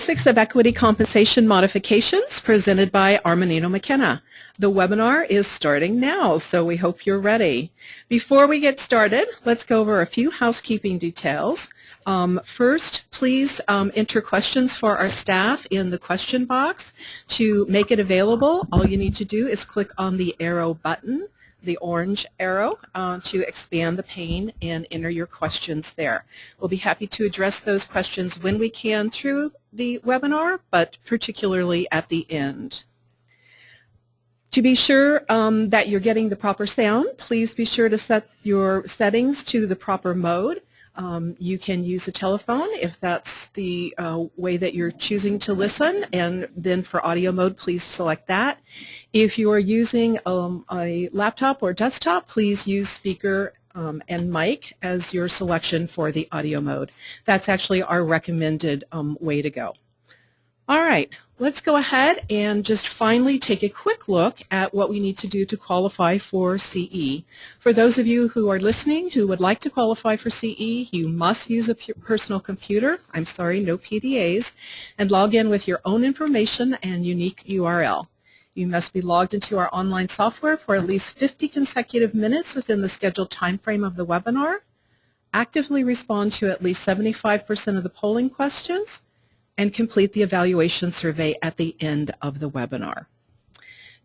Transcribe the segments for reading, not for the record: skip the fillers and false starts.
Basics of Equity Compensation Modifications, presented by Armanino McKenna. The webinar is starting now, so we hope you're ready. Before we get started, let's go over a few housekeeping details. First, please enter questions for our staff in the question box. To make it available, all you need to do is click on the arrow button, the orange arrow, to expand the pane and enter your questions there. We'll be happy to address those questions when we can through the webinar, but particularly at the end. To be sure that you're getting the proper sound, please be sure to set your settings to the proper mode. You can use a telephone if that's the way that you're choosing to listen, and then for audio mode, please select that. If you are using a laptop or desktop, please use speaker and mic as your selection for the audio mode. That's actually our recommended way to go. All right, let's go ahead and just finally take a quick look at what we need to do to qualify for CE. For those of you who are listening who would like to qualify for CE, you must use a personal computer, I'm sorry, no PDAs, and log in with your own information and unique URL. You must be logged into our online software for at least 50 consecutive minutes within the scheduled time frame of the webinar, actively respond to at least 75% of the polling questions, and complete the evaluation survey at the end of the webinar.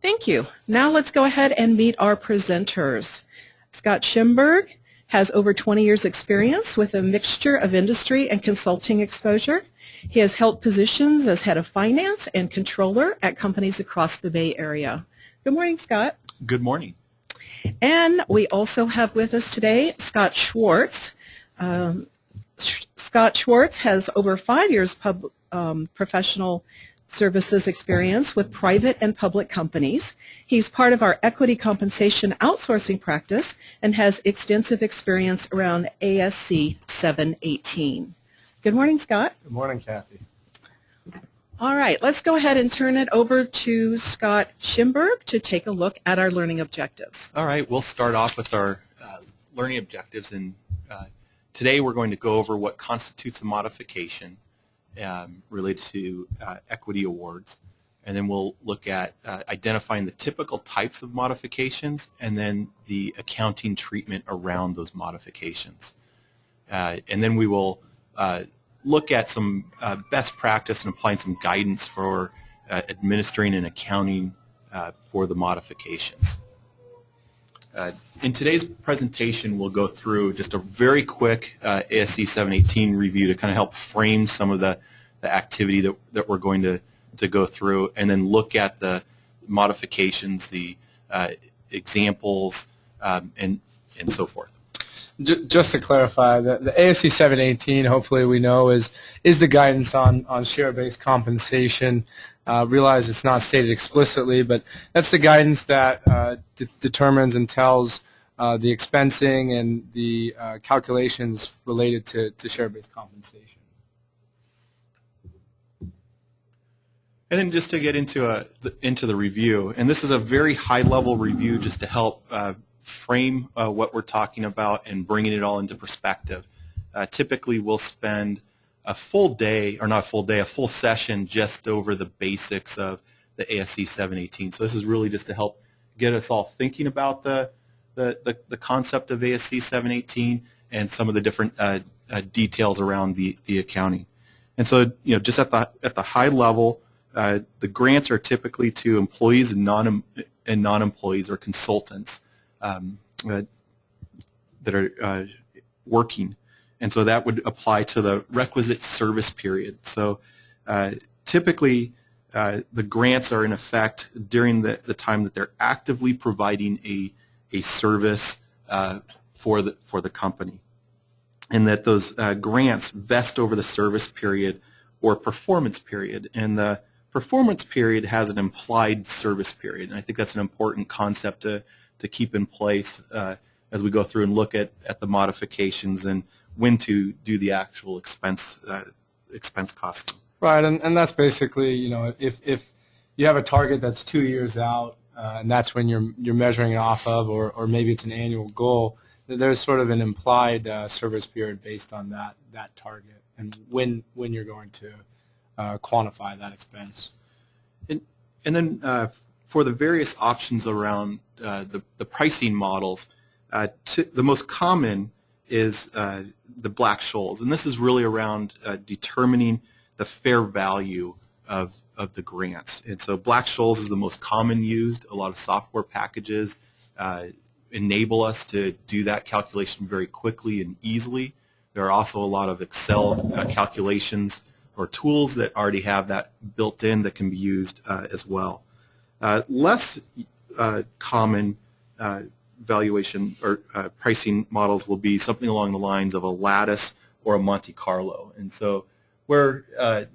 Thank you. Now let's go ahead and meet our presenters. Scott Schimberg has over 20 years experience with a mixture of industry and consulting exposure. He has held positions as head of finance and controller at companies across the Bay Area. Good morning, Scott. Good morning. And we also have with us today Scott Schwartz. Scott Schwartz has over 5 years professional services experience with private and public companies. He's part of our equity compensation outsourcing practice and has extensive experience around ASC 718. Good morning, Scott. Good morning, Kathy. All right, let's go ahead and turn it over to Scott Schimberg to take a look at our learning objectives. All right, we'll start off with our learning objectives, and today we're going to go over what constitutes a modification related to equity awards, and then we'll look at identifying the typical types of modifications and then the accounting treatment around those modifications. And then we will look at some best practice and applying some guidance for administering and accounting for the modifications. In today's presentation, we'll go through just a very quick ASC 718 review to kind of help frame some of the activity that we're going to go through, and then look at the modifications, the examples, and so forth. Just to clarify, the ASC 718, hopefully we know, is the guidance on share-based compensation. Realize it's not stated explicitly, but that's the guidance that determines and tells the expensing and the calculations related to share-based compensation. And then just to get into the review, and this is a very high-level review just to help frame what we're talking about and bringing it all into perspective. Typically, we'll spend a full day, or not a full day, a full session just over the basics of the ASC 718. So this is really just to help get us all thinking about the concept of ASC 718 and some of the different details around the accounting. And so, just at the high level, the grants are typically to employees and non-employees or consultants that are working. And so that would apply to the requisite service period. So typically the grants are in effect during the time that they're actively providing a service for the company, and that those grants vest over the service period or performance period. And the performance period has an implied service period, and I think that's an important concept to keep in place as we go through and look at the modifications and when to do the actual expense costing. Right, and that's basically, if you have a target that's 2 years out, and that's when you're measuring it off of, or maybe it's an annual goal, there's sort of an implied service period based on that target and when you're going to quantify that expense. And then for the various options around the pricing models, the most common is the Black-Scholes, and this is really around determining the fair value of the grants. And so Black-Scholes is the most common used. A lot of software packages enable us to do that calculation very quickly and easily. There are also a lot of Excel calculations or tools that already have that built in that can be used as well. Less common valuation or pricing models will be something along the lines of a lattice or a Monte Carlo. And so where,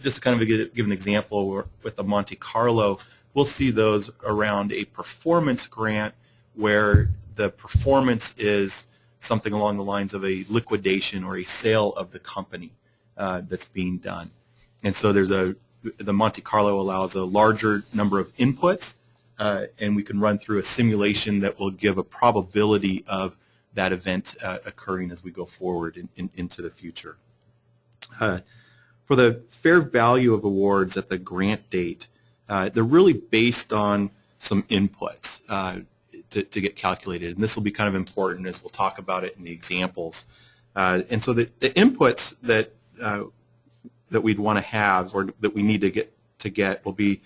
just to kind of give an example, with the Monte Carlo, we'll see those around a performance grant where the performance is something along the lines of a liquidation or a sale of the company that's being done. And so the Monte Carlo allows a larger number of inputs, and we can run through a simulation that will give a probability of that event occurring as we go forward into the future. For the fair value of awards at the grant date, they're really based on some inputs to get calculated, and this will be kind of important as we'll talk about it in the examples. And so the inputs that we'd want to have, or that we need to get will be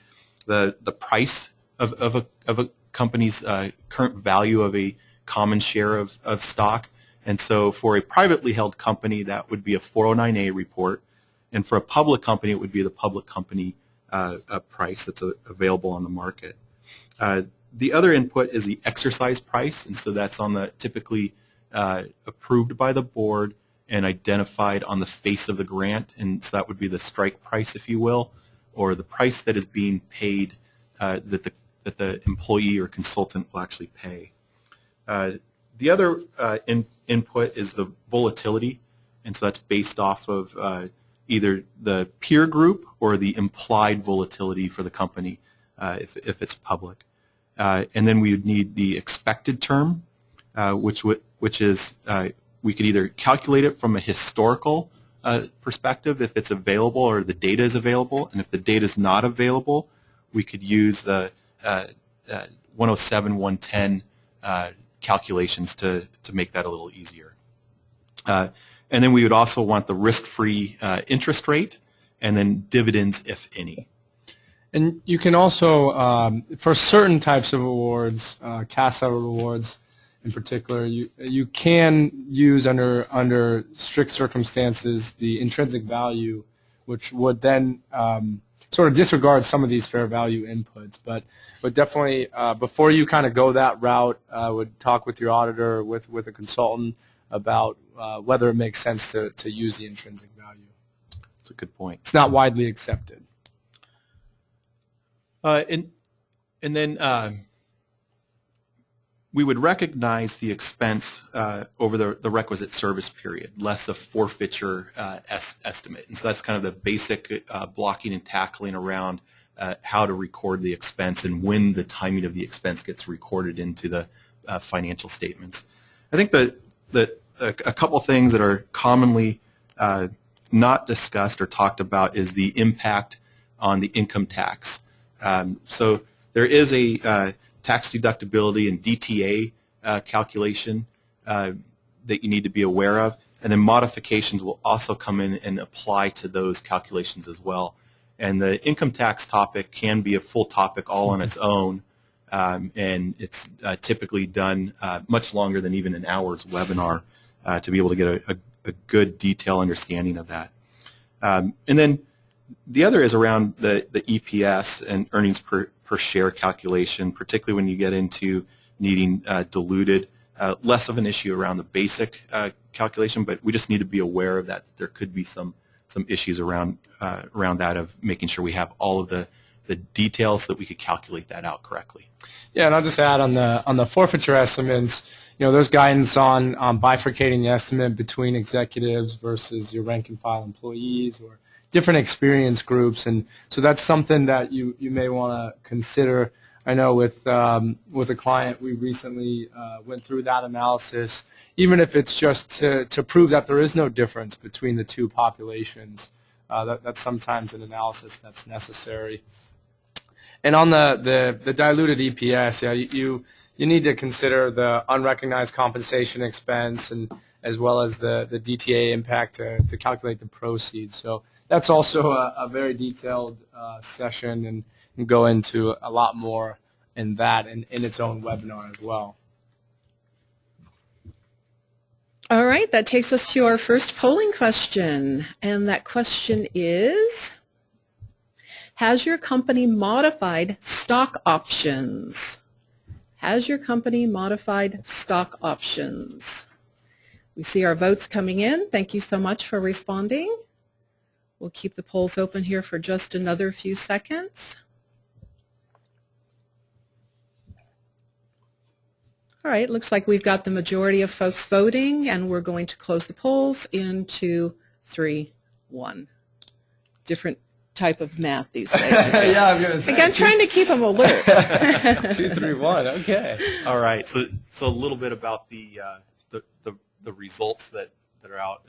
the price of a company's current value of a common share of stock. And so for a privately held company, that would be a 409A report, and for a public company, it would be the public company price that's available on the market. The other input is the exercise price, and so that's on the typically approved by the board and identified on the face of the grant, and so that would be the strike price, if you will, or the price that is being paid that the employee or consultant will actually pay. The other input is the volatility, and so that's based off of either the peer group or the implied volatility for the company if it's public. And then we would need the expected term, which is we could either calculate it from a historical perspective if it's available or the data is available, and if the data is not available, we could use the 107, 110 calculations to make that a little easier. And then we would also want the risk-free interest rate and then dividends, if any. And you can also, for certain types of awards, cash-settled awards in particular, you can use under strict circumstances the intrinsic value, which would then sort of disregard some of these fair value inputs. But definitely, before you kind of go that route, I would talk with your auditor or with a consultant about whether it makes sense to use the intrinsic value. That's a good point. It's not widely accepted. And then we would recognize the expense over the requisite service period, less a forfeiture estimate. And so that's kind of the basic blocking and tackling around how to record the expense and when the timing of the expense gets recorded into the financial statements. I think that a couple things that are commonly not discussed or talked about is the impact on the income tax. So there is a tax deductibility and DTA calculation that you need to be aware of, and then modifications will also come in and apply to those calculations as well. And the income tax topic can be a full topic all on its own, and it's typically done much longer than even an hour's webinar to be able to get a good detailed understanding of that. And then the other is around the EPS and earnings per share calculation, particularly when you get into needing diluted. Less of an issue around the basic calculation, but we just need to be aware of that. There could be some issues around that of making sure we have all of the details so that we could calculate that out correctly. Yeah, and I'll just add on the forfeiture estimates. There's guidance on bifurcating the estimate between executives versus your rank and file employees or different experience groups, and so that's something that you may want to consider. I know with a client we recently went through that analysis, even if it's just to prove that there is no difference between the two populations. That's sometimes an analysis that's necessary. And on the diluted EPS, yeah, you need to consider the unrecognized compensation expense and as well as the DTA impact to calculate the proceeds. So that's also a very detailed session, and go into a lot more in that in its own webinar as well. All right, that takes us to our first polling question, and that question is, has your company modified stock options? Has your company modified stock options? We see our votes coming in. Thank you so much for responding. We'll keep the polls open here for just another few seconds. All right, looks like we've got the majority of folks voting, and we're going to close the polls in 2, 3, 1. Different type of math these days. Yeah, I was going to say. Again, trying to keep them alert. 2, 3, 1. Okay. All right. So a little bit about the results that are out.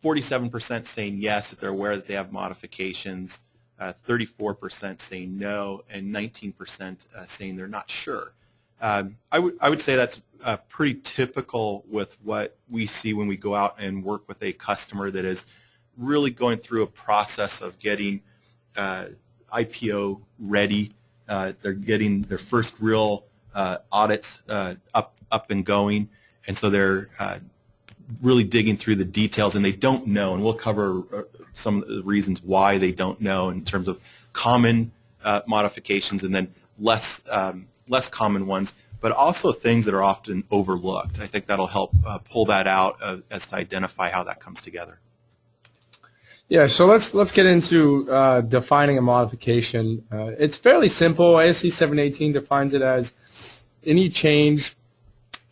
47% saying yes, that they're aware that they have modifications. 34% saying no, and 19% saying they're not sure. I would say that's pretty typical with what we see when we go out and work with a customer that is really going through a process of getting IPO ready. They're getting their first real audits up and going, and so they're really digging through the details, and they don't know, and we'll cover some of the reasons why they don't know in terms of common modifications and then less common ones, but also things that are often overlooked. I think that'll help pull that out as to identify how that comes together. Yeah, so let's get into defining a modification. It's fairly simple. ASC 718 defines it as any change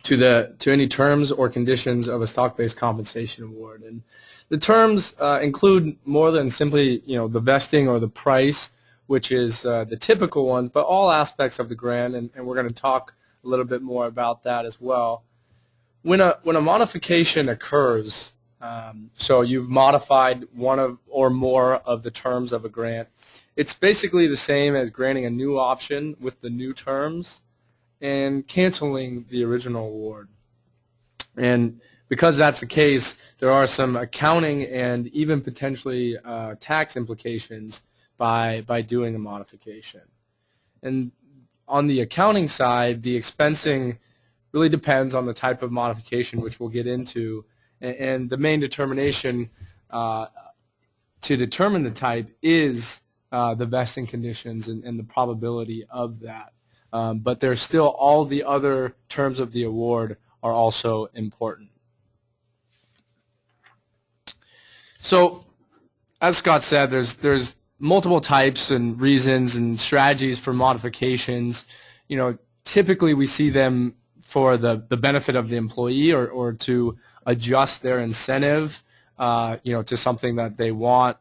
to any terms or conditions of a stock-based compensation award, and the terms include more than simply the vesting or the price, which is the typical ones, but all aspects of the grant, and we're going to talk a little bit more about that as well. When a modification occurs, so you've modified one or more of the terms of a grant, it's basically the same as granting a new option with the new terms and canceling the original award. And because that's the case, there are some accounting and even potentially tax implications by doing a modification. And on the accounting side, the expensing really depends on the type of modification, which we'll get into, and the main determination to determine the type is the vesting conditions and the probability of that. But there's still all the other terms of the award are also important. So, as Scott said, there's multiple types and reasons and strategies for modifications. Typically we see them for the benefit of the employee or to adjust their incentive, to something that they want.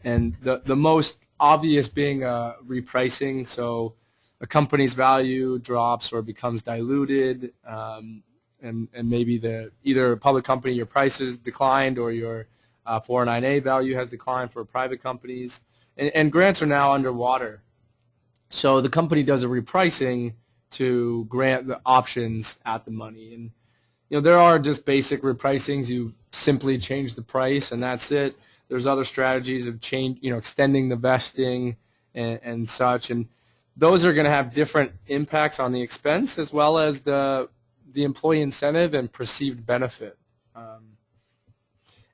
And the most obvious being repricing. So a company's value drops or becomes diluted, and maybe either a public company, your price has declined, or your 409A value has declined for private companies. And grants are now underwater. So the company does a repricing to grant the options at the money. And there are just basic repricings. You simply change the price and that's it. There's other strategies of extending the vesting and such. And those are going to have different impacts on the expense as well as the employee incentive and perceived benefit.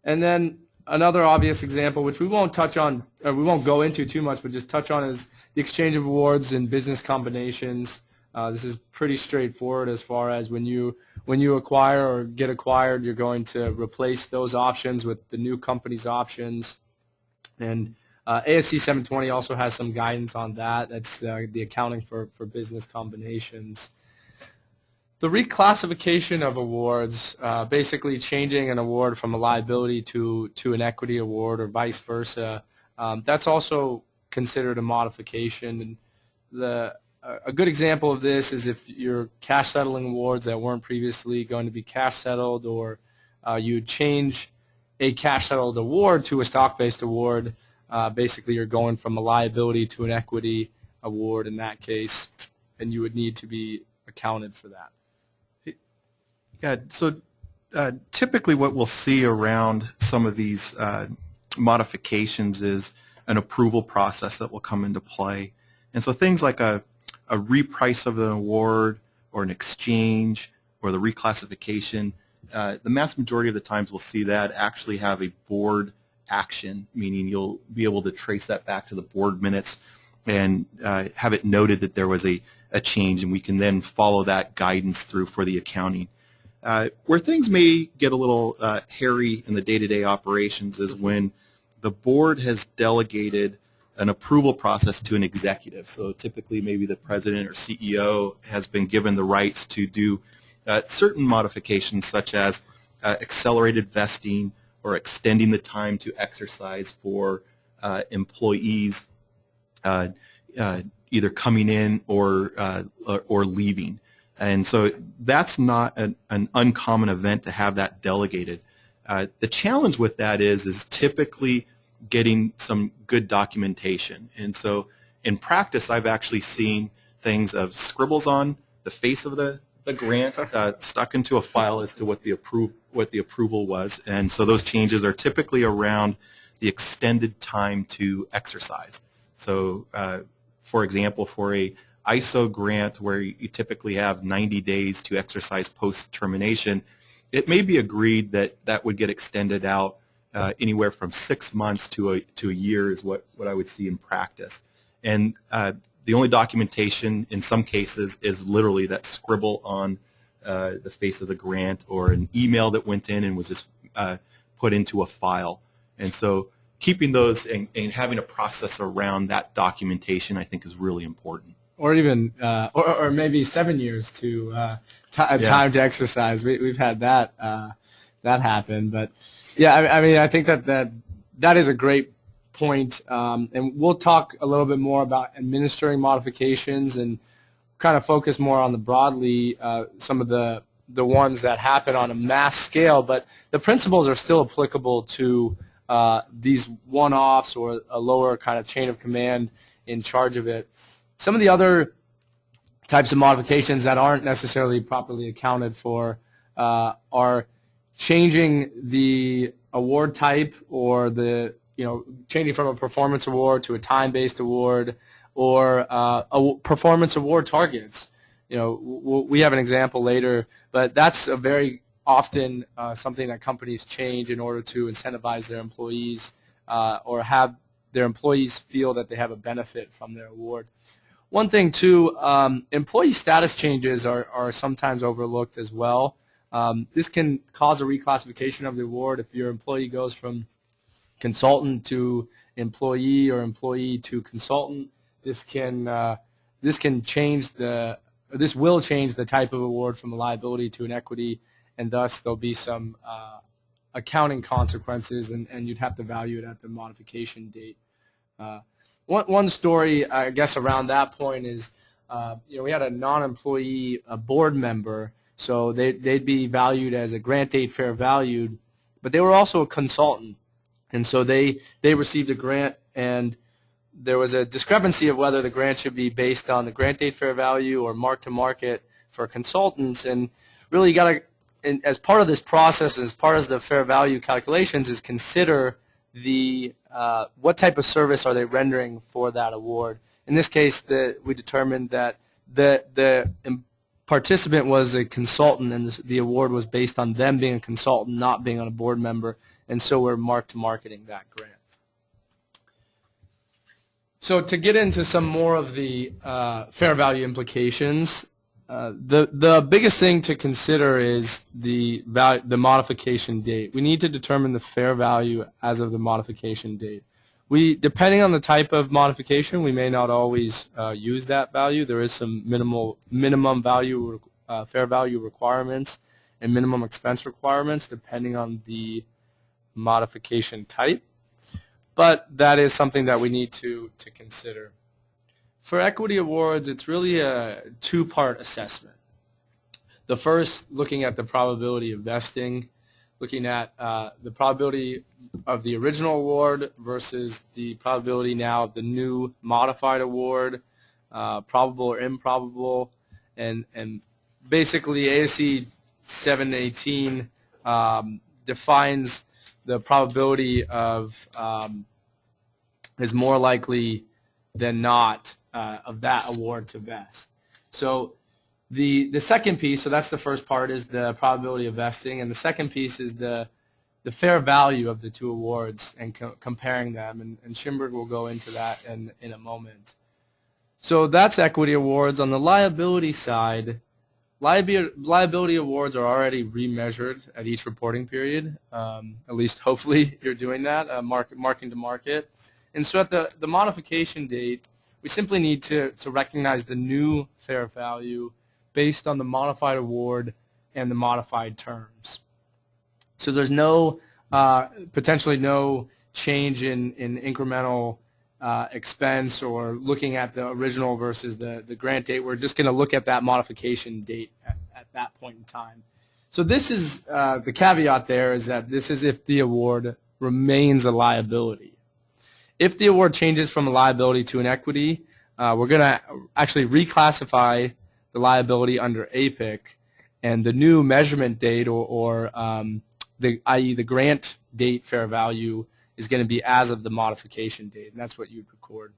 And then another obvious example, which we won't touch on, we won't go into too much, but just touch on, is the exchange of awards and business combinations. This is pretty straightforward as far as when you acquire or get acquired, you're going to replace those options with the new company's options. And ASC 720 also has some guidance on that. That's the accounting for business combinations. The reclassification of awards, basically changing an award from a liability to an equity award or vice versa, that's also considered a modification. And a good example of this is if you're cash settling awards that weren't previously going to be cash settled, or you change a cash-settled award to a stock-based award, basically you're going from a liability to an equity award in that case, and you would need to be accounted for that. Yeah, so typically what we'll see around some of these modifications is an approval process that will come into play. And so things like a reprice of an award or an exchange or the reclassification, the vast majority of the times we'll see that actually have a board action, meaning you'll be able to trace that back to the board minutes and have it noted that there was a change, and we can then follow that guidance through for the accounting. Where things may get a little hairy in the day-to-day operations is when the board has delegated an approval process to an executive. So typically maybe the president or CEO has been given the rights to do certain modifications such as accelerated vesting or extending the time to exercise for employees either coming in or leaving. And so that's not an uncommon event to have that delegated. The challenge with that is typically getting some good documentation. And so in practice, I've actually seen things of scribbles on the face of the grant stuck into a file as to what the approval was. And so those changes are typically around the extended time to exercise. So for example, for a ISO grant where you typically have 90 days to exercise post-termination, it may be agreed that that would get extended out anywhere from 6 months to a year is what I would see in practice. And the only documentation in some cases is literally that scribble on the face of the grant or an email that went in and was just put into a file. And so keeping those and having a process around that documentation I think is really important. Or even, or maybe 7 years to time to exercise. We've had that happen. But yeah, I mean, I think that is a great point. And we'll talk a little bit more about administering modifications and kind of focus more on the broadly some of the ones that happen on a mass scale. But the principles are still applicable to these one-offs or a lower kind of chain of command in charge of it. Some of the other types of modifications that aren't necessarily properly accounted for are changing the award type or changing from a performance award to a time-based award or performance award targets. We have an example later, but that's a very often something that companies change in order to incentivize their employees or have their employees feel that they have a benefit from their award. One thing, too, employee status changes are sometimes overlooked as well. This can cause a reclassification of the award if your employee goes from consultant to employee or employee to consultant. This will change the type of award from a liability to an equity, and thus there'll be some accounting consequences, and you'd have to value it at the modification date. One story, I guess, around that point is, we had a non-employee board member, so they'd be valued as a grant date fair valued, but they were also a consultant, and so they received a grant, and there was a discrepancy of whether the grant should be based on the grant date fair value or mark-to-market for consultants, and really you got to, as part of this process, as part of the fair value calculations, is consider what type of service are they rendering for that award. In this case, we determined that the participant was a consultant, and the award was based on them being a consultant, not being on a board member, and so we're mark-to-marketing that grant. So to get into some more of the fair value implications, the biggest thing to consider is the modification date. We need to determine the fair value as of the modification date. Depending on the type of modification, we may not always use that value. There is some minimum value, fair value requirements and minimum expense requirements depending on the modification type. But that is something that we need to consider. For equity awards, it's really a two-part assessment. The first, looking at the probability of vesting. looking at the probability of the original award versus the probability now of the new modified award, probable or improbable, and basically ASC 718 defines the probability of is more likely than not of that award to vest. So the second piece, so that's the first part, is the probability of vesting, and the second piece is the fair value of the two awards and comparing them, and Schimberg will go into that in a moment. So that's equity awards. On the liability side, liability awards are already remeasured at each reporting period. At least hopefully you're doing that, marking to market. And so at the modification date, we simply need to recognize the new fair value based on the modified award and the modified terms. So there's no potentially no change in incremental expense or looking at the original versus the grant date. We're just going to look at that modification date at that point in time. So this is the caveat there is that this is if the award remains a liability. If the award changes from a liability to an equity, we're going to actually reclassify the liability under APIC, and the new measurement date or i.e. the grant date fair value is going to be as of the modification date, and that's what you'd record.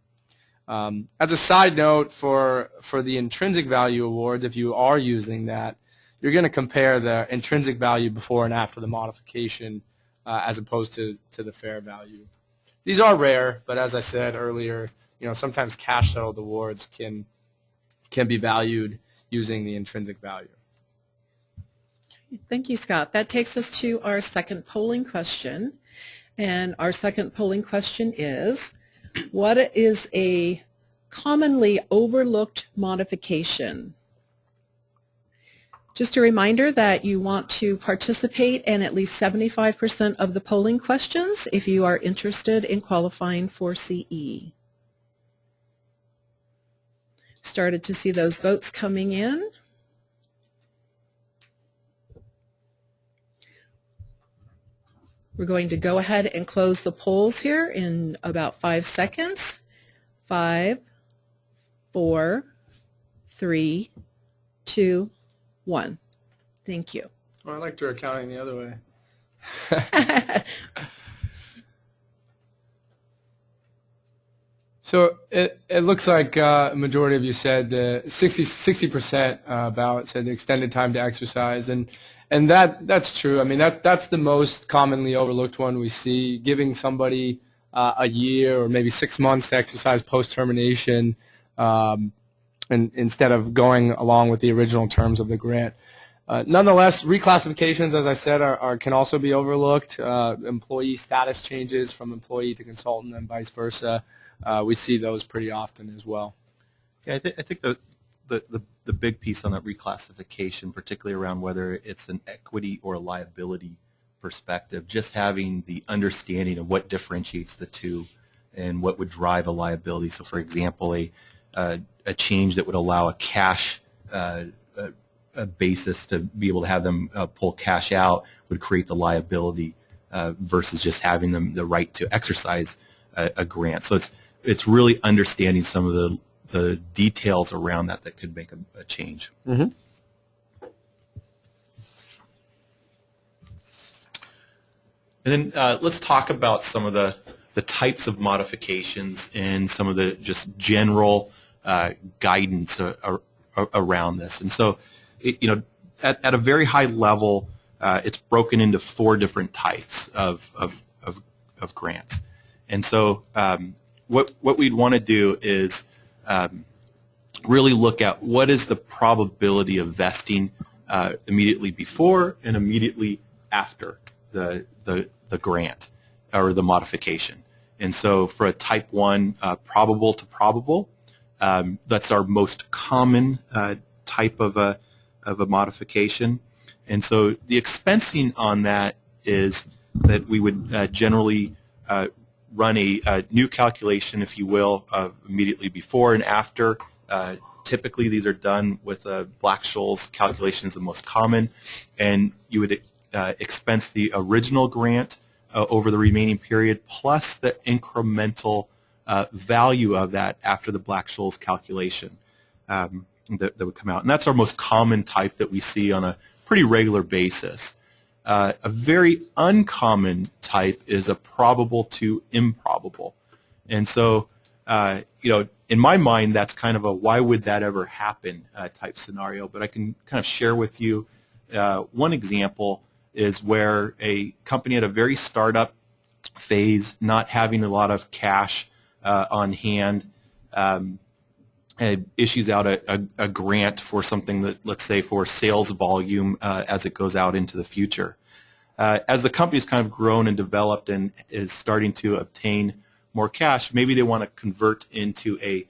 As a side note, for the intrinsic value awards, if you are using that, you're going to compare the intrinsic value before and after the modification as opposed to the fair value. These are rare, but as I said earlier, sometimes cash settled awards can be valued using the intrinsic value. Thank you, Scott. That takes us to our second polling question. And our second polling question is, what is a commonly overlooked modification? Just a reminder that you want to participate in at least 75% of the polling questions if you are interested in qualifying for CE. Started to see those votes coming in. We're going to go ahead and close the polls here in about 5 seconds. 5, 4, 3, 2, 1. Thank you. Well, I liked your accounting the other way. So it looks like a majority of you said 60% about said the extended time to exercise, and that's true. I mean that's the most commonly overlooked one we see, giving somebody a year or maybe 6 months to exercise post termination, and instead of going along with the original terms of the grant. Nonetheless, reclassifications, as I said, can also be overlooked. Employee status changes from employee to consultant and vice versa. We see those pretty often as well. Yeah, I think the big piece on that reclassification, particularly around whether it's an equity or a liability perspective, just having the understanding of what differentiates the two and what would drive a liability. So, for example, a change that would allow a cash a basis to be able to have them pull cash out would create the liability versus just having them the right to exercise a grant. So it's really understanding some of the details around that could make a change. Mm-hmm. And then let's talk about some of the types of modifications and some of the just general guidance around this. And so, at a very high level, it's broken into 4 different types of grants. And so what we'd want to do is really look at what is the probability of vesting immediately before and immediately after the grant or the modification. And so for a type 1 probable to probable, that's our most common type of a modification. And so the expensing on that is that we would generally run a new calculation, if you will, immediately before and after. Typically these are done with Black-Scholes calculation is the most common, and you would expense the original grant over the remaining period plus the incremental value of that after the Black-Scholes calculation that would come out. And that's our most common type that we see on a pretty regular basis. A very uncommon type is a probable to improbable. And so, in my mind, that's kind of a why would that ever happen type scenario. But I can kind of share with you one example is where a company at a very startup phase, not having a lot of cash on hand, issues out a grant for something that, let's say, for sales volume as it goes out into the future. As the company's kind of grown and developed and is starting to obtain more cash, maybe they want to convert into a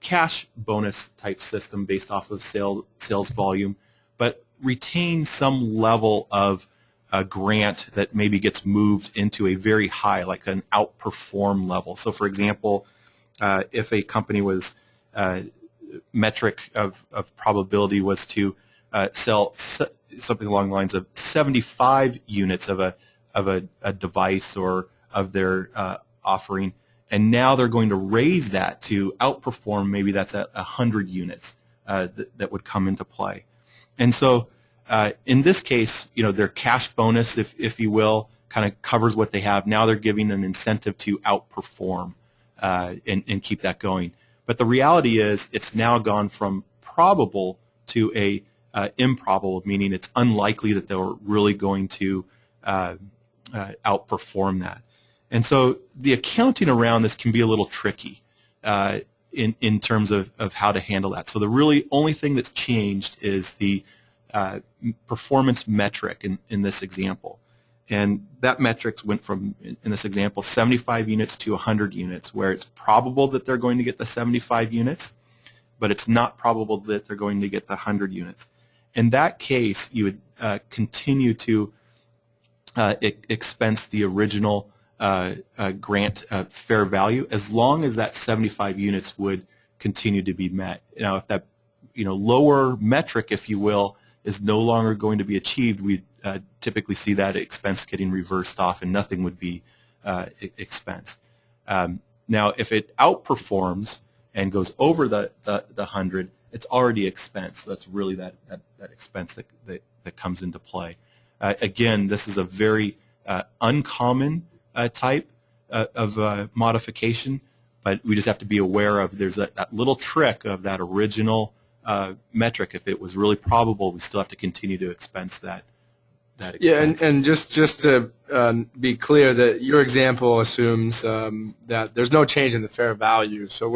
cash bonus type system based off of sales volume, but retain some level of a grant that maybe gets moved into a very high, like an outperform level. So, for example, if a company was metric of probability was to sell something along the lines of 75 units of a device or of their offering, and now they're going to raise that to outperform, maybe that's at 100 units that would come into play. And so in this case, their cash bonus, if you will, kind of covers what they have. Now they're giving an incentive to outperform and keep that going. But the reality is it's now gone from probable to a improbable, meaning it's unlikely that they're really going to outperform that. And so the accounting around this can be a little tricky in terms of how to handle that. So the really only thing that's changed is the performance metric in this example. And that metric went from, in this example, 75 units to 100 units, where it's probable that they're going to get the 75 units, but it's not probable that they're going to get the 100 units. In that case, you would continue to expense the original grant fair value as long as that 75 units would continue to be met. Now, if that lower metric, if you will, is no longer going to be achieved, we typically see that expense getting reversed off and nothing would be expensed. Now, if it outperforms and goes over the 100, it's already expensed. So that's really that expense that comes into play. Again, this is a very uncommon type of modification, but we just have to be aware of there's that little trick of that original metric. If it was really probable, we still have to continue to expense that expense. Yeah, and just to be clear, that your example assumes that there's no change in the fair value. So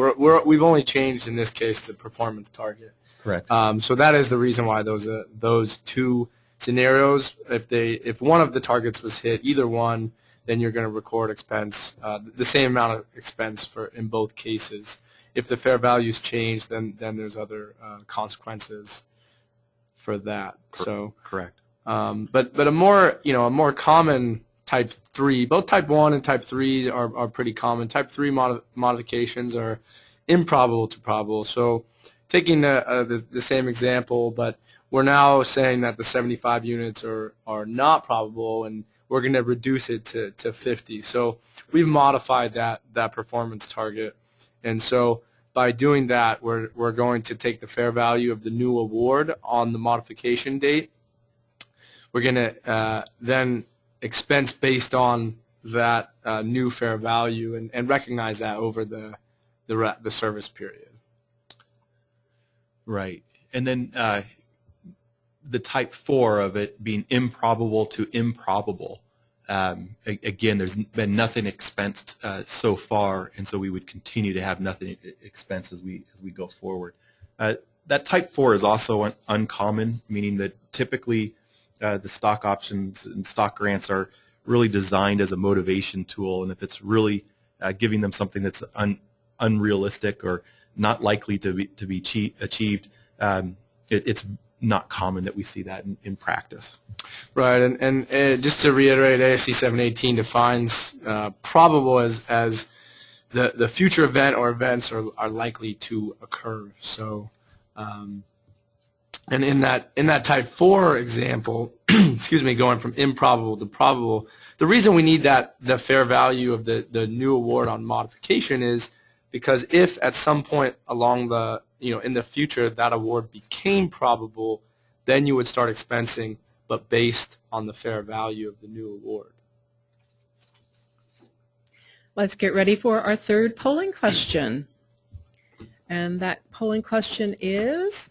we've only changed in this case the performance target. Correct. So that is the reason why those two scenarios, if one of the targets was hit, either one, then you're going to record expense, the same amount of expense in both cases. If the fair values change, then there's other consequences for that. So correct. But a more common type 3, both type 1 and type 3 are pretty common. Type 3 modifications are improbable to probable. So taking the same example, but we're now saying that the 75 units are not probable, and we're going to reduce it to 50. So we've modified that performance target. And so by doing that, we're going to take the fair value of the new award on the modification date. We're going to then expense based on that new fair value and recognize that over the service period. Right. And then the type 4 of it being improbable to improbable. Again, there's been nothing expensed so far, and so we would continue to have nothing expensed as we go forward. That type 4 is also uncommon, meaning that typically the stock options and stock grants are really designed as a motivation tool, and if it's really giving them something that's unrealistic or not likely to be achieved, it's not common that we see that in practice. Right, and just to reiterate, ASC 718 defines probable as the future event or events are likely to occur. So And in that type 4 example, excuse me, going from improbable to probable, the reason we need the fair value of the new award on modification is because if at some point along in the future that award became probable, then you would start expensing, but based on the fair value of the new award. Let's get ready for our third polling question. And that polling question is,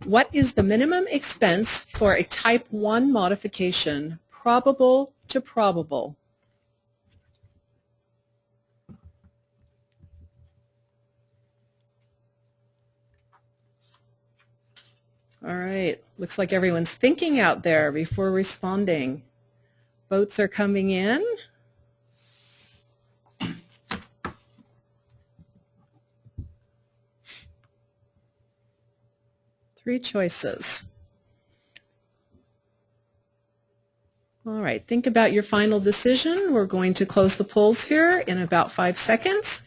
what is the minimum expense for a type 1 modification, probable to probable? All right, looks like everyone's thinking out there before responding. Votes are coming in. Three choices. All right, think about your final decision. We're going to close the polls here in about 5 seconds.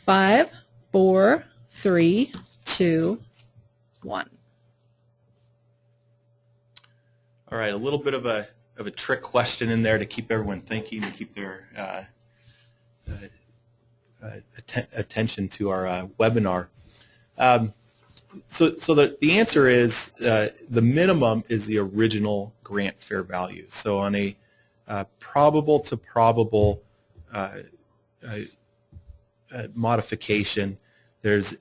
5, 4, 3, 2, 1. All right, a little bit of a trick question in there to keep everyone thinking and keep their attention to our webinar. So the answer is the minimum is the original grant fair value. So on a probable to probable modification, there's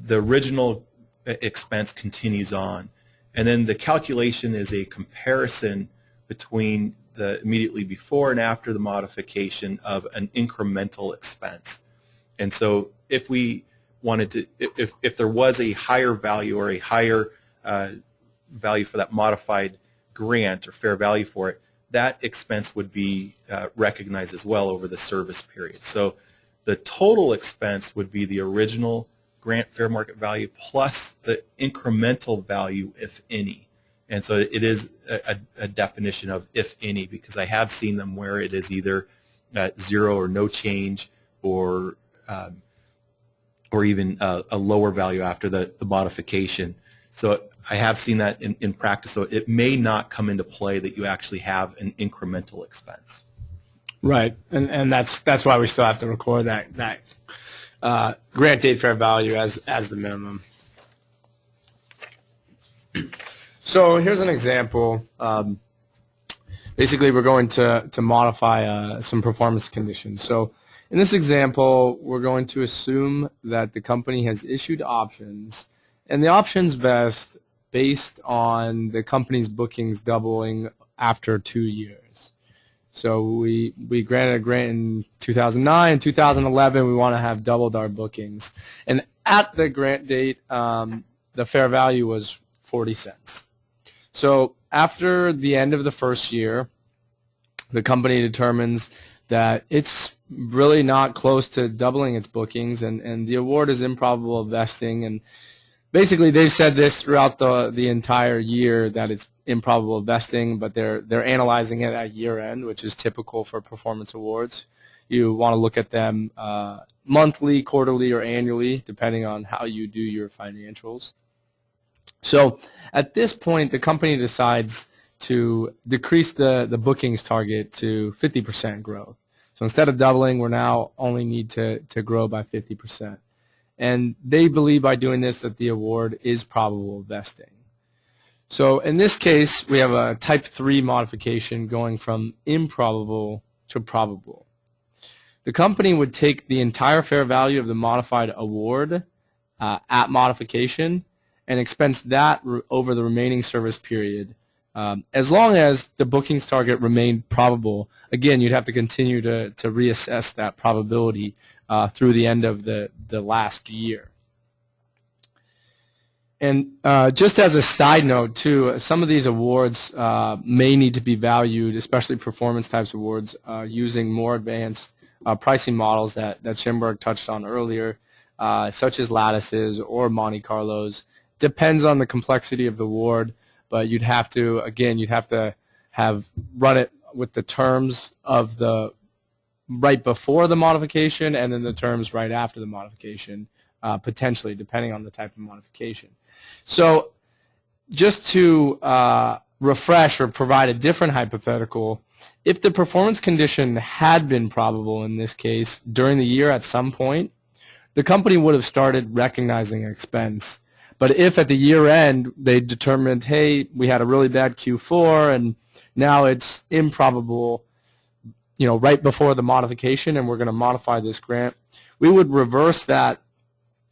the original expense continues on. And then the calculation is a comparison between the immediately before and after the modification of an incremental expense. And so if we wanted to, if there was a higher value or a higher value for that modified grant or fair value for it, that expense would be recognized as well over the service period. So the total expense would be the original grant fair market value plus the incremental value, if any. And so it is a definition of if any, because I have seen them where it is either zero or no change, or even a lower value after the modification. So I have seen that in practice. So it may not come into play that you actually have an incremental expense. Right, and that's why we still have to record that grant date fair value as the minimum. So here's an example. Basically, we're going to modify some performance conditions. So in this example, we're going to assume that the company has issued options, and the options vest based on the company's bookings doubling after 2 years. So we granted a grant in 2009. In 2011, we want to have doubled our bookings. And at the grant date, the fair value was 40 cents. So after the end of the first year, the company determines that it's really not close to doubling its bookings, and the award is improbable of vesting. And basically, they've said this throughout the entire year that it's improbable of vesting, but they're analyzing it at year end, which is typical for performance awards. You want to look at them monthly, quarterly, or annually, depending on how you do your financials. So at this point, the company decides to decrease the bookings target to 50% growth. So instead of doubling, we're now only need to grow by 50%. And they believe by doing this that the award is probable of vesting. So in this case, we have a type 3 modification going from improbable to probable. The company would take the entire fair value of the modified award at modification and expense that over the remaining service period. As long as the bookings target remained probable, again, you'd have to continue to reassess that probability through the end of the last year. And just as a side note, too, some of these awards may need to be valued, especially performance types awards, using more advanced pricing models that Schimberg touched on earlier, such as lattices or Monte Carlos. Depends on the complexity of the award, but you'd have to run it with the terms of the right before the modification and then the terms right after the modification, potentially, depending on the type of modification. So just to refresh or provide a different hypothetical, if the performance condition had been probable in this case during the year at some point, the company would have started recognizing expense. But if at the year end they determined, hey, we had a really bad Q4 and now it's improbable, right before the modification and we're going to modify this grant, we would reverse that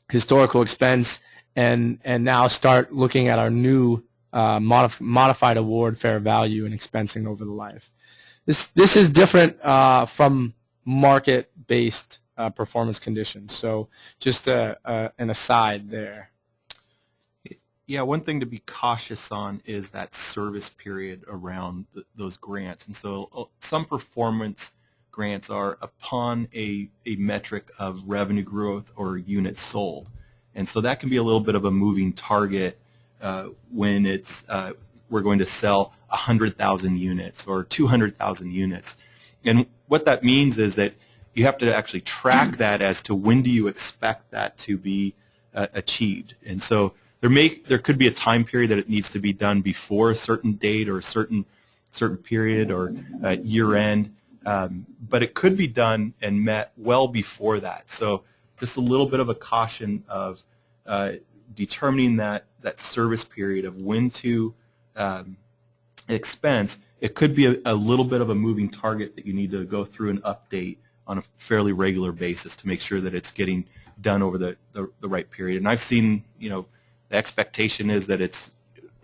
historical expense and now start looking at our new modified award fair value and expensing over the life. This is different from market-based performance conditions. So just an aside there. Yeah, one thing to be cautious on is that service period around those grants. And so some performance grants are upon a metric of revenue growth or units sold. And so that can be a little bit of a moving target when it's we're going to sell 100,000 units or 200,000 units. And what that means is that you have to actually track that as to when do you expect that to be achieved. And so there could be a time period that it needs to be done before a certain date or a certain period or year end, but it could be done and met well before that. So just a little bit of a caution of determining that service period of when to expense. It could be a little bit of a moving target that you need to go through and update on a fairly regular basis to make sure that it's getting done over the right period. And I've seen, the expectation is that it's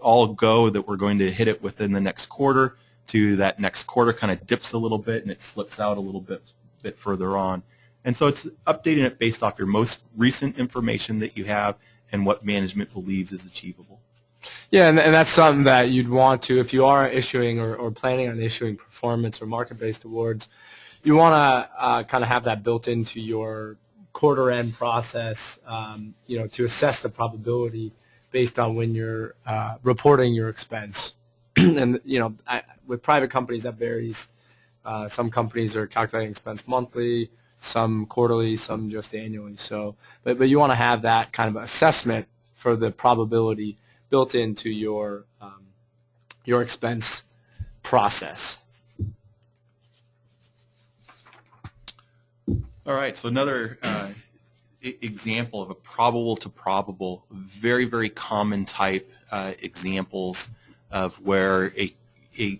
all go, that we're going to hit it within the next quarter, to that next quarter kind of dips a little bit and it slips out a little bit further on. And so it's updating it based off your most recent information that you have and what management believes is achievable. Yeah, and that's something that you'd want to, if you are issuing or planning on issuing performance or market-based awards, you want to kind of have that built into your quarter-end process, to assess the probability based on when you're reporting your expense. And, with private companies that varies. Some companies are calculating expense monthly, some quarterly, some just annually. So, but you want to have that kind of assessment for the probability built into your expense process. All right, so another example of a probable to probable, very, very common type examples of where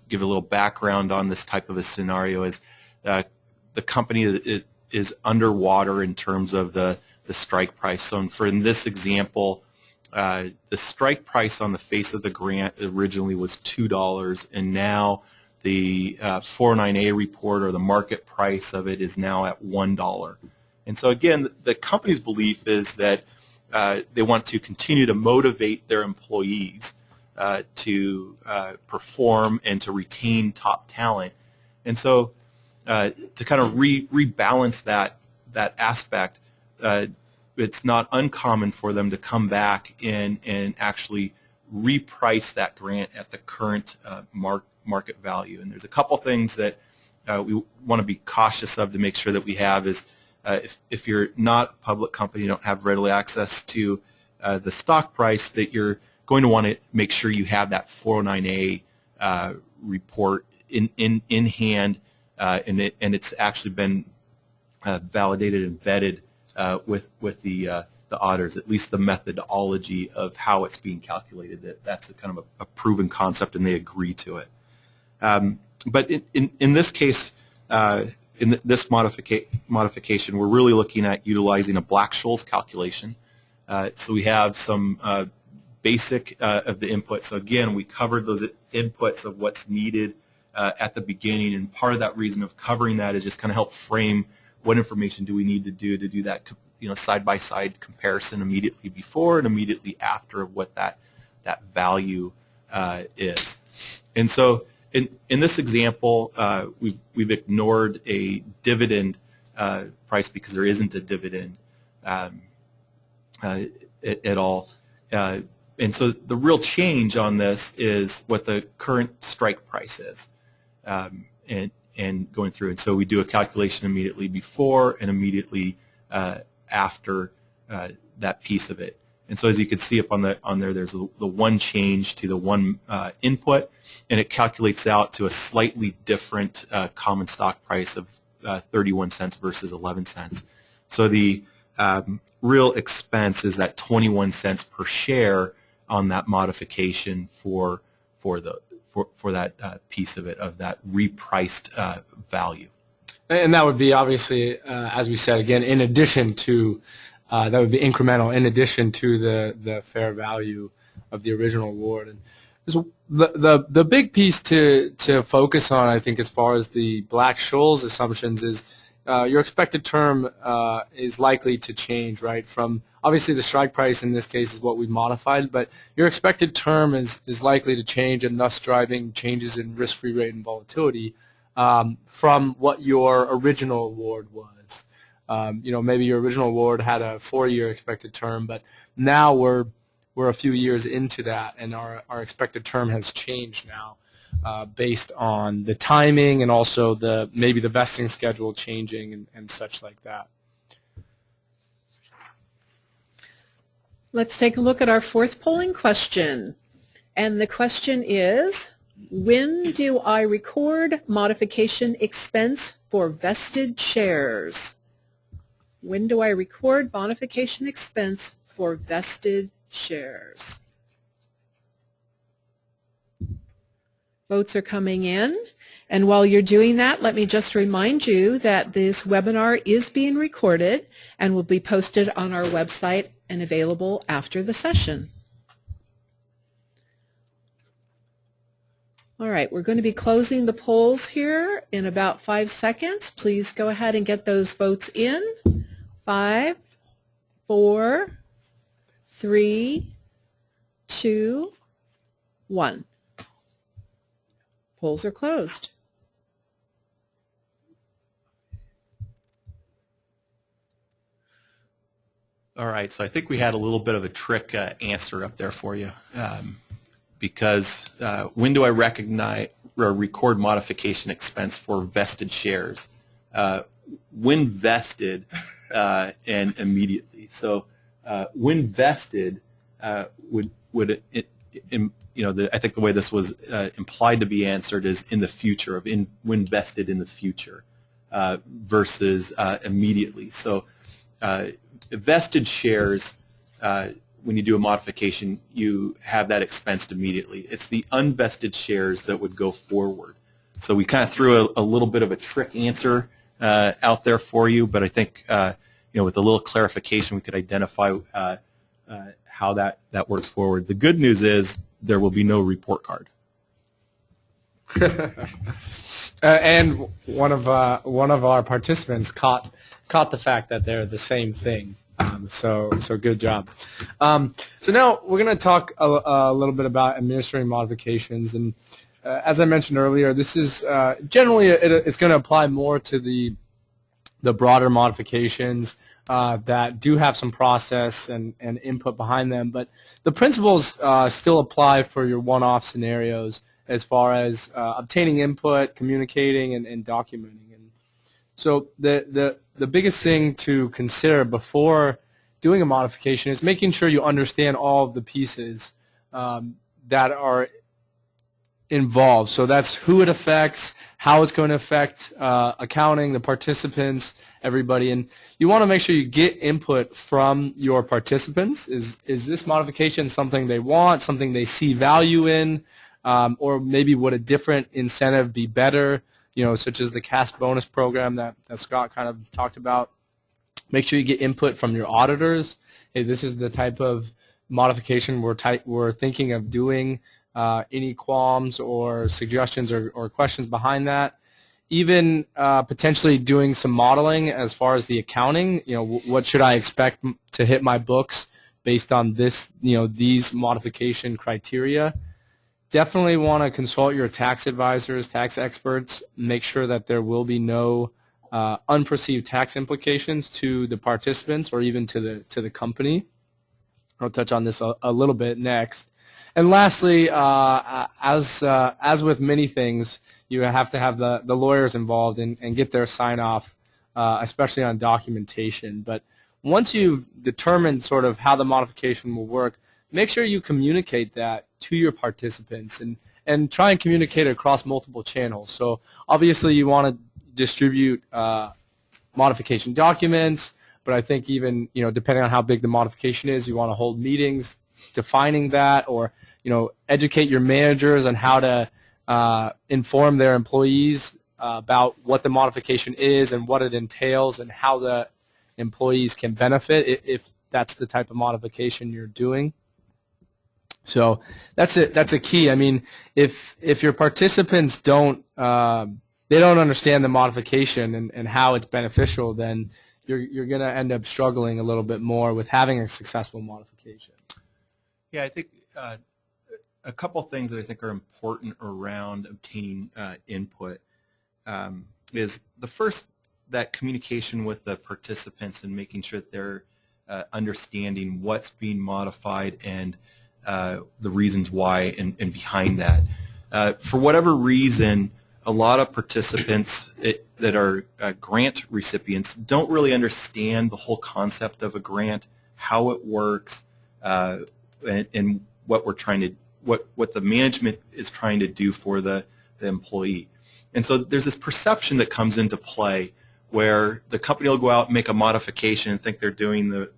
give a little background on this type of a scenario is the company is underwater in terms of the strike price. So in this example, the strike price on the face of the grant originally was $2, and now the 409A report or the market price of it is now at $1. And so again, the company's belief is that they want to continue to motivate their employees to perform and to retain top talent. And so to kind of rebalance that aspect, it's not uncommon for them to come back in and actually reprice that grant at the current market value. And there's a couple things that we want to be cautious of to make sure that we have is if you're not a public company, you don't have readily access to the stock price, that you're going to want to make sure you have that 409A report in hand, and it's actually been validated and vetted with the auditors, at least the methodology of how it's being calculated. That's a kind of a proven concept, and they agree to it. But in this case, in this modification, we're really looking at utilizing a Black-Scholes calculation. So we have some basic of the inputs. So again, we covered those inputs of what's needed at the beginning, and part of that reason of covering that is just kind of help frame what information do we need to do that side-by-side comparison immediately before and immediately after of what that value is. And so in this example, we've ignored a dividend price because there isn't a dividend at all. And so the real change on this is what the current strike price is, and going through. And so we do a calculation immediately before and immediately after that piece of it. And so as you can see up on there, there's the one change to the one input, and it calculates out to a slightly different common stock price of 31 cents versus 11 cents. So the real expense is that 21 cents per share on that modification for that piece of it, of that repriced value. And that would be obviously, as we said again, in addition to that would be incremental in addition to the fair value of the original award. And so the big piece to focus on, I think, as far as the Black-Scholes assumptions is your expected term is likely to change, right? From obviously the strike price in this case is what we've modified, but your expected term is likely to change, and thus driving changes in risk-free rate and volatility from what your original award was. Maybe your original award had a 4-year expected term, but now we're a few years into that, and our expected term has changed now based on the timing and also maybe the vesting schedule changing and such like that. Let's take a look at our fourth polling question. And the question is, when do I record modification expense for vested shares? When do I record modification expense for vested shares? Votes are coming in. And while you're doing that, let me just remind you that this webinar is being recorded and will be posted on our website and available after the session. All right, we're going to be closing the polls here in about 5 seconds. Please go ahead and get those votes in. 5, 4, 3, 2, 1. Polls are closed. All right, so I think we had a little bit of a trick answer up there for you, because when do I recognize or record modification expense for vested shares? When vested and immediately. So when vested I think the way this was implied to be answered is in the future, when vested in the future versus immediately. So vested shares, when you do a modification, you have that expensed immediately. It's the unvested shares that would go forward. So we kind of threw a little bit of a trick answer out there for you, but I think with a little clarification, we could identify how that works forward. The good news is there will be no report card. And one of our participants caught the fact that they're the same thing. So good job. So now we're going to talk a little bit about administering modifications, and as I mentioned earlier, this is generally it's going to apply more to the broader modifications that do have some process and input behind them, but the principles still apply for your one-off scenarios as far as obtaining input, communicating, and documenting. And so the biggest thing to consider before doing a modification is making sure you understand all of the pieces that are involved. So that's who it affects, how it's going to affect accounting, the participants, everybody. And you want to make sure you get input from your participants. Is this modification something they want, something they see value in, or maybe would a different incentive be better, such as the CAS bonus program that Scott kind of talked about. Make sure you get input from your auditors. Hey, this is the type of modification we're thinking of doing. Any qualms or suggestions or questions behind that? Even potentially doing some modeling as far as the accounting. What should I expect to hit my books based on this? These modification criteria. Definitely want to consult your tax advisors, tax experts. Make sure that there will be no unperceived tax implications to the participants or even to the company. I'll touch on this a little bit next. And lastly, as with many things, you have to have the lawyers involved and get their sign-off, especially on documentation. But once you've determined sort of how the modification will work, make sure you communicate that to your participants and try and communicate it across multiple channels. So obviously you want to distribute modification documents, but I think even, depending on how big the modification is, you want to hold meetings defining that, or, educate your managers on how to inform their employees about what the modification is and what it entails and how the employees can benefit if that's the type of modification you're doing. So that's a key. I mean, if your participants don't understand the modification and how it's beneficial, then you're going to end up struggling a little bit more with having a successful modification. Yeah, I think a couple things that I think are important around obtaining input is the first, that communication with the participants and making sure that they're understanding what's being modified and the reasons why and behind that. For whatever reason, a lot of participants that are grant recipients don't really understand the whole concept of a grant, how it works, and what we're trying to, what the management is trying to do for the employee. And so there's this perception that comes into play where the company will go out and make a modification and think they're doing the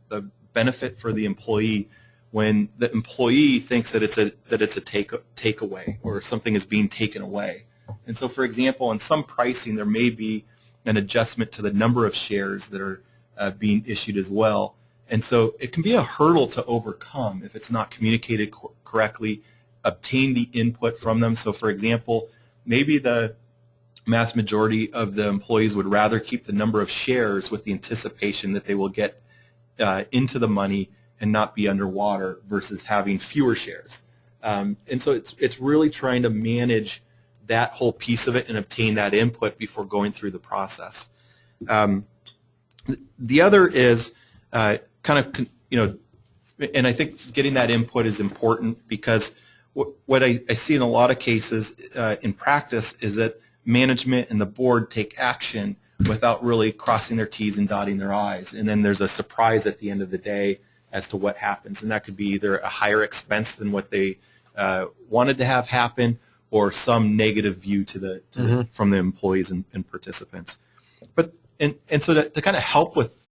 benefit for the employee, when the employee thinks that it's a takeaway or something is being taken away. And so, for example, in some pricing, there may be an adjustment to the number of shares that are being issued as well. And so it can be a hurdle to overcome if it's not communicated correctly, obtain the input from them. So, for example, maybe the mass majority of the employees would rather keep the number of shares with the anticipation that they will get into the money and not be underwater versus having fewer shares. And so it's really trying to manage that whole piece of it and obtain that input before going through the process. The other is and I think getting that input is important, because what I see in a lot of cases in practice is that management and the board take action without really crossing their T's and dotting their I's, and then there's a surprise at the end of the day as to what happens, and that could be either a higher expense than what they wanted to have happen, or some negative view to from the employees and participants. But and so to kind of help with